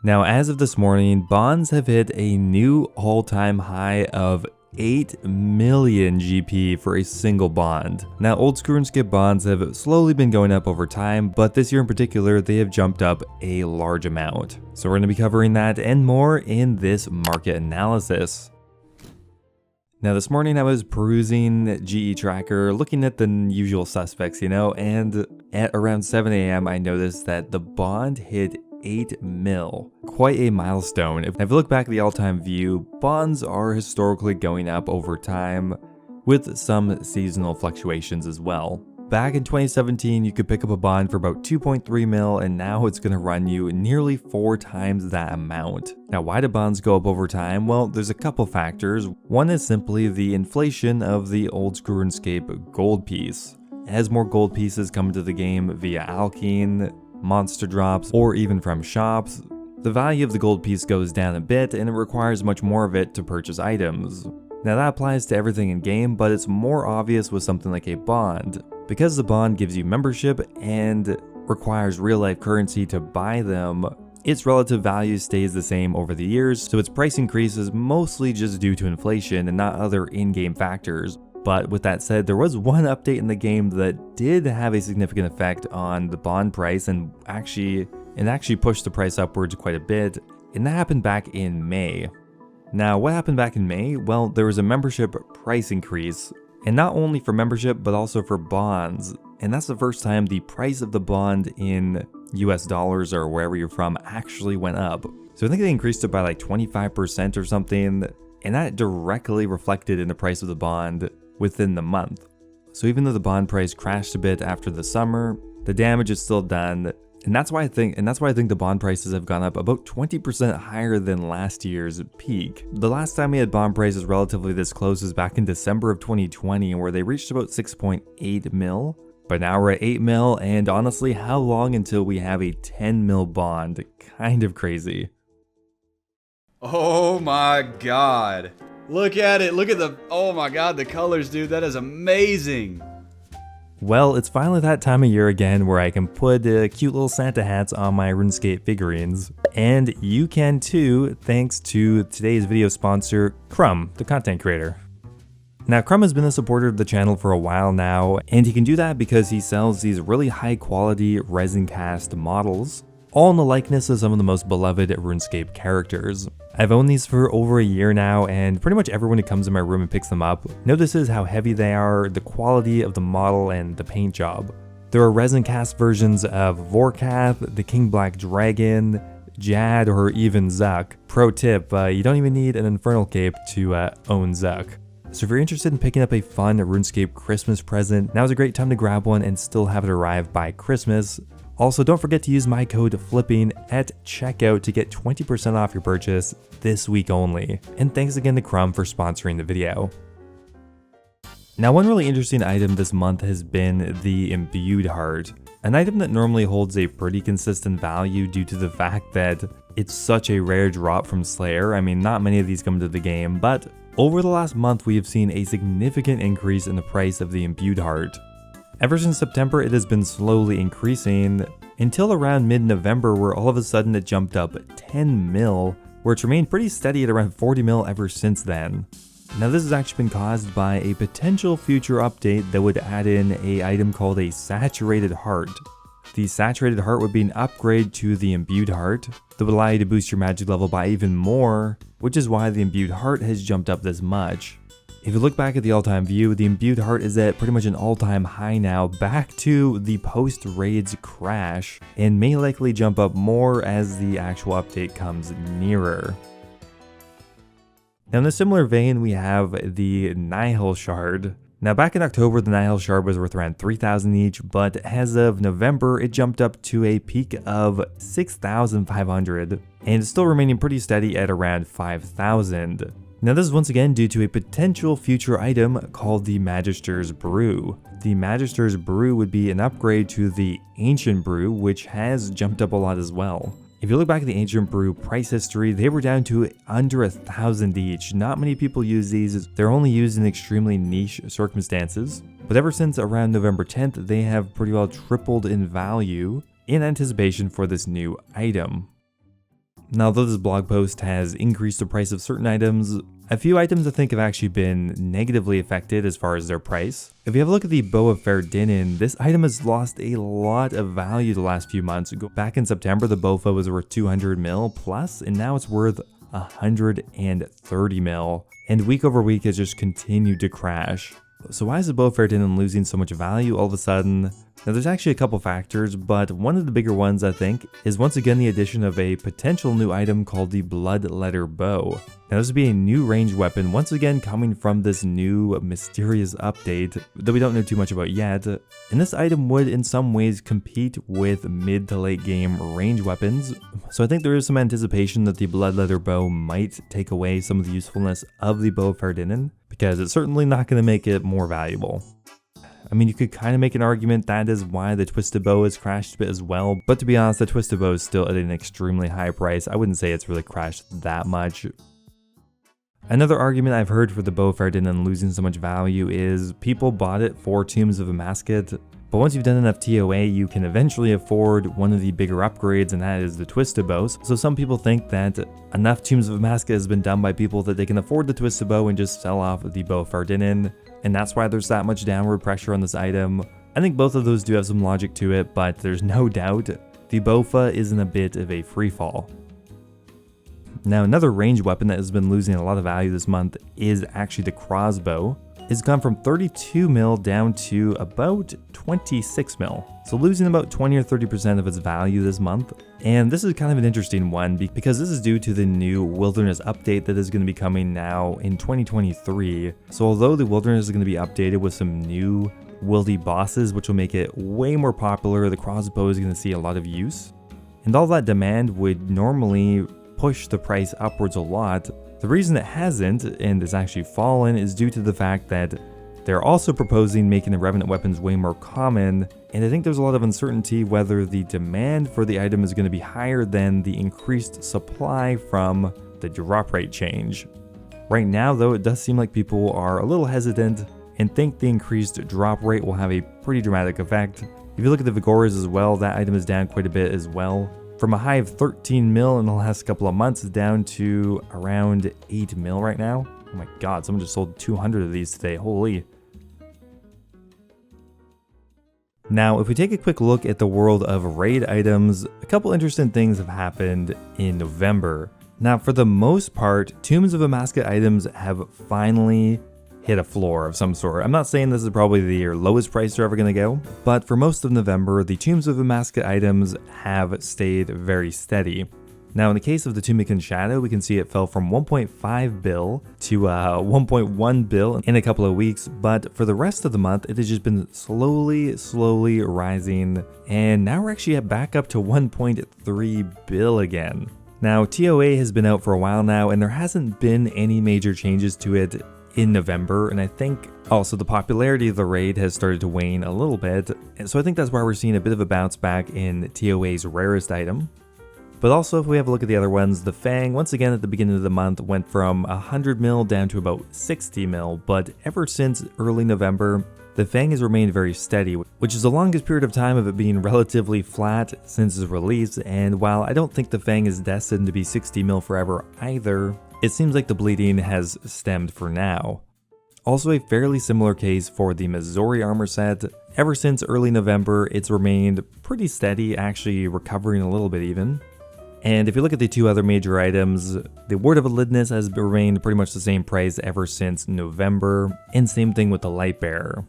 Now, as of this morning, bonds have hit a new all-time high of 8 million GP for a single bond. Now, Oldschool Runescape bonds have slowly been going up over time, but this year in particular, they have jumped up a large amount. So we're going to be covering that and more in this market analysis. Now, this morning I was perusing GE Tracker, looking at the usual suspects, and at around 7 a.m. I noticed that the bond hit 8 mil. Quite a milestone. If I look back at the all-time view, bonds are historically going up over time with some seasonal fluctuations as well. Back in 2017, you could pick up a bond for about 2.3 mil, and now it's going to run you nearly 4 times that amount. Now, why do bonds go up over time? Well, there's a couple factors. One is simply the inflation of the Oldschool Runescape gold piece. As more gold pieces come into the game via alkene, monster drops, or even from shops, the value of the gold piece goes down a bit and it requires much more of it to purchase items. Now that applies to everything in game, but it's more obvious with something like a bond. Because the bond gives you membership and requires real life currency to buy them, its relative value stays the same over the years, so its price increase is mostly just due to inflation and not other in-game factors. But with that said, there was one update in the game that did have a significant effect on the bond price and actually pushed the price upwards quite a bit, and that happened back in May. Now, what happened back in May? Well, there was a membership price increase, and not only for membership, but also for bonds. And that's the first time the price of the bond in US dollars or wherever you're from actually went up. So I think they increased it by like 25% or something, and that directly reflected in the price of the bond within the month. So even though the bond price crashed a bit after the summer, the damage is still done, and that's why I think the bond prices have gone up about 20% higher than last year's peak. The last time we had bond prices relatively this close was back in December of 2020, where they reached about 6.8 mil. But now we're at 8 mil, and honestly, how long until we have a 10 mil bond? Kind of crazy. Oh my god. Look at it. Look at oh my god, the colors, dude. That is amazing. Well, it's finally that time of year again where I can put cute little Santa hats on my RuneScape figurines. And you can too, thanks to today's video sponsor, Crumb, the content creator. Now, Crumb has been a supporter of the channel for a while now, and he can do that because he sells these really high quality resin cast models, all in the likeness of some of the most beloved RuneScape characters. I've owned these for over a year now, and pretty much everyone who comes in my room and picks them up notices how heavy they are, the quality of the model, and the paint job. There are resin cast versions of Vorkath, the King Black Dragon, Jad, or even Zuck. Pro tip, you don't even need an Infernal Cape to own Zuck. So if you're interested in picking up a fun RuneScape Christmas present, now's a great time to grab one and still have it arrive by Christmas. Also, don't forget to use my code FLIPPING at checkout to get 20% off your purchase this week only. And thanks again to Crumb for sponsoring the video. Now, one really interesting item this month has been the Imbued heart, an item that normally holds a pretty consistent value due to the fact that it's such a rare drop from Slayer. I mean, not many of these come to the game, but over the last month we have seen a significant increase in the price of the Imbued heart. Ever since September, it has been slowly increasing until around mid-November, where all of a sudden it jumped up 10 mil, where it's remained pretty steady at around 40 mil ever since then. Now, this has actually been caused by a potential future update that would add in an item called a saturated heart. The saturated heart would be an upgrade to the Imbued heart that would allow you to boost your magic level by even more, which is why the Imbued heart has jumped up this much. If you look back at the all-time view, the Imbued heart is at pretty much an all-time high now, back to the post-raids crash, and may likely jump up more as the actual update comes nearer. Now, in a similar vein, we have the Nihil shard. Now, back in October, the Nihil shard was worth around 3,000 each, but as of November, it jumped up to a peak of 6,500, and it's still remaining pretty steady at around 5,000. Now, this is once again due to a potential future item called the Magister's Brew. The Magister's Brew would be an upgrade to the Ancient Brew, which has jumped up a lot as well. If you look back at the Ancient Brew price history, they were down to under 1,000 each. Not many people use these. They're only used in extremely niche circumstances. But ever since around November 10th, they have pretty well tripled in value in anticipation for this new item. Now, although this blog post has increased the price of certain items, a few items I think have actually been negatively affected as far as their price. If you have a look at the bow of faerdhinen, this item has lost a lot of value the last few months. Back in September, the bow was worth 200 mil plus, and now it's worth 130 mil. And week over week has just continued to crash. So why is the bow of faerdhinen losing so much value all of a sudden? Now there's actually a couple factors, but one of the bigger ones I think is once again the addition of a potential new item called the Bloodletter Bow. Now this would be a new ranged weapon, once again coming from this new mysterious update that we don't know too much about yet. And this item would in some ways compete with mid to late game ranged weapons. So I think there is some anticipation that the Bloodletter Bow might take away some of the usefulness of the bow of faerdhinen, because it's certainly not going to make it more valuable. I mean, you could kind of make an argument that is why the Twisted Bow has crashed a bit as well, but to be honest, the Twisted Bow is still at an extremely high price. I wouldn't say it's really crashed that much. Another argument I've heard for the bow of faerdhinen losing so much value is people bought it for Tombs of Amascut, but once you've done enough TOA, you can eventually afford one of the bigger upgrades, and that is the Twisted Bow. So some people think that enough Tombs of Amascut has been done by people that they can afford the Twisted Bow and just sell off the bow of faerdhinen, and that's why there's that much downward pressure on this item. I think both of those do have some logic to it, but there's no doubt the Bofa is in a bit of a free fall. Now another ranged weapon that has been losing a lot of value this month is actually the crossbow. It's gone from 32 mil down to about 26 mil. So losing about 20 or 30% of its value this month. And this is kind of an interesting one because this is due to the new Wilderness update that is going to be coming now in 2023. So although the Wilderness is going to be updated with some new wildy bosses, which will make it way more popular, the crossbow is going to see a lot of use. And all that demand would normally push the price upwards a lot. The reason it hasn't and has actually fallen is due to the fact that they're also proposing making the Revenant weapons way more common, and I think there's a lot of uncertainty whether the demand for the item is going to be higher than the increased supply from the drop rate change. Right now though, it does seem like people are a little hesitant and think the increased drop rate will have a pretty dramatic effect. If you look at the Vigors as well, that item is down quite a bit as well. From a high of 13 mil in the last couple of months down to around 8 mil right now. Oh my god, someone just sold 200 of these today, holy. Now, if we take a quick look at the world of raid items, a couple interesting things have happened in November. Now, for the most part, Tombs of Amascut items have finally hit a floor of some sort. I'm not saying this is probably the lowest price they're ever going to go, but for most of November, the Tombs of Amascut items have stayed very steady. Now, in the case of the Tunic Shadow, we can see it fell from 1.5 bill to 1.1 bill in a couple of weeks, but for the rest of the month, it has just been slowly rising, and now we're actually back up to 1.3 bill again. Now, TOA has been out for a while now, and there hasn't been any major changes to it in November, and I think also the popularity of the raid has started to wane a little bit, and so I think that's why we're seeing a bit of a bounce back in TOA's rarest item. But also, if we have a look at the other ones, the Fang, once again at the beginning of the month, went from 100 mil down to about 60 mil, but ever since early November, the Fang has remained very steady, which is the longest period of time of it being relatively flat since its release, and while I don't think the Fang is destined to be 60 mil forever either, it seems like the bleeding has stemmed for now. Also a fairly similar case for the Missouri armor set. Ever since early November, it's remained pretty steady, actually recovering a little bit even. And if you look at the two other major items, the Word of Elidness has remained pretty much the same price ever since November, and same thing with the Lightbearer.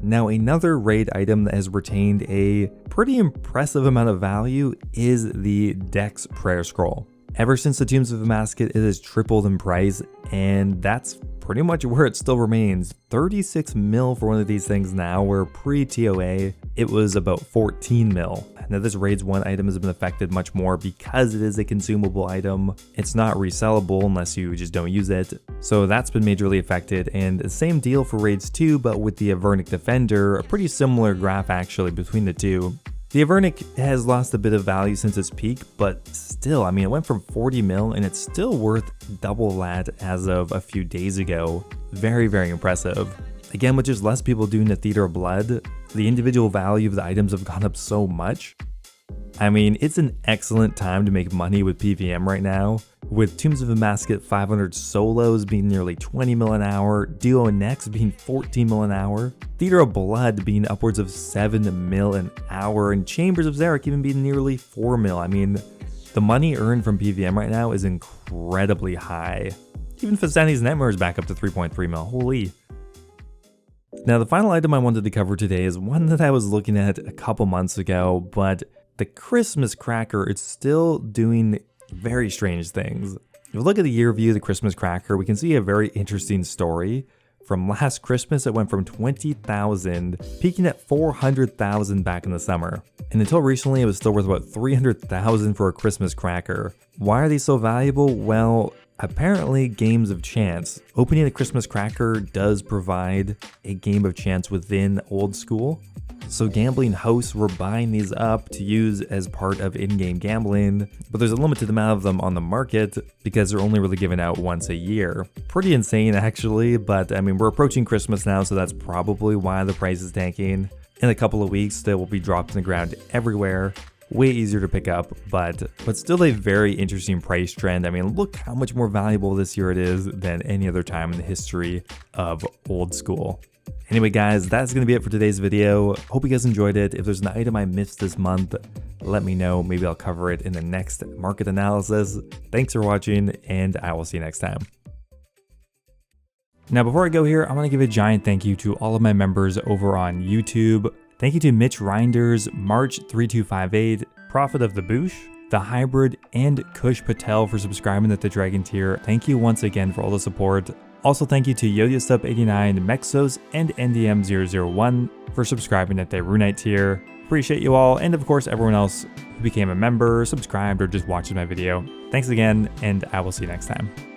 Now, another raid item that has retained a pretty impressive amount of value is the Dex Prayer Scroll. Ever since the Tombs of Amascut, it has tripled in price, and that's pretty much where it still remains. 36 mil for one of these things now, where pre-TOA, it was about 14 mil. Now this Raids 1 item has been affected much more because it is a consumable item. It's not resellable unless you just don't use it. So that's been majorly affected, and the same deal for Raids 2, but with the Avernic Defender, a pretty similar graph actually between the two. The Avernic has lost a bit of value since its peak, but still, I mean, it went from 40 mil and it's still worth double that as of a few days ago. Very, very impressive. Again, with just less people doing the Theater of Blood, the individual value of the items have gone up so much. I mean, it's an excellent time to make money with PVM right now, with Tombs of Amascut 500 solos being nearly 20 mil an hour, Duo Next being 14 mil an hour, Theater of Blood being upwards of 7 mil an hour, and Chambers of Xeric even being nearly 4 mil. I mean, the money earned from PVM right now is incredibly high. Even Fastani's Nightmare is back up to 3.3 mil, holy. Now the final item I wanted to cover today is one that I was looking at a couple months ago, but the Christmas Cracker is still doing very strange things. If you look at the year view of the Christmas Cracker, we can see a very interesting story. From last Christmas, it went from 20,000, peaking at 400,000 back in the summer. And until recently, it was still worth about 300,000 for a Christmas Cracker. Why are these so valuable? Well, apparently games of chance. Opening a Christmas Cracker does provide a game of chance within Old School. So gambling hosts were buying these up to use as part of in-game gambling, but there's a limited amount of them on the market because they're only really given out once a year. Pretty insane actually, but I mean, we're approaching Christmas now, so that's probably why the price is tanking. In a couple of weeks, they will be dropped in the ground everywhere. Way easier to pick up, but still a very interesting price trend. I mean, look how much more valuable this year it is than any other time in the history of Old School. Anyway guys, that's going to be it for today's video. Hope you guys enjoyed it. If there's an item I missed this month, let me know. Maybe I'll cover it in the next market analysis. Thanks for watching, and I will see you next time. Now before I go here, I want to give a giant thank you to all of my members over on YouTube. Thank you to Mitch Reinders, March3258, Prophet of the Boosh, The Hybrid, and Kush Patel for subscribing at the Dragon tier. Thank you once again for all the support. Also thank you to YoYoSub89, Mexos, and NDM001 for subscribing at the Runite tier. Appreciate you all, and of course everyone else who became a member, subscribed, or just watched my video. Thanks again, and I will see you next time.